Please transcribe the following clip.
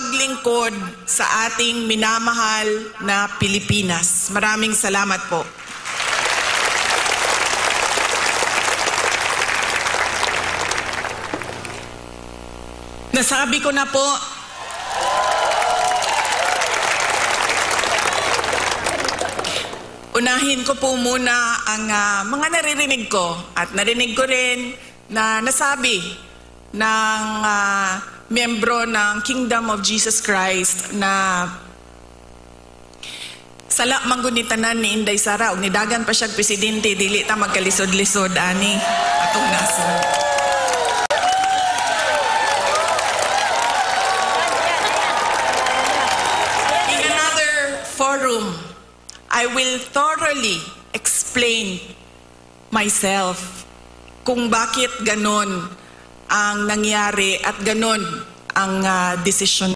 maglingkod sa ating minamahal na Pilipinas. Maraming salamat po. Nasabi ko na po, unahin ko po muna ang mga naririnig ko at narinig ko rin na nasabi ng miyembro ng Kingdom of Jesus Christ na sala manggunitanan ni Inday Sara ug nidagan pa siyang presidente dili ta magkalisod-lisod ani atong nasod. In another forum, I will thoroughly explain myself kung bakit ganon ang nangyari at ganon ang desisyon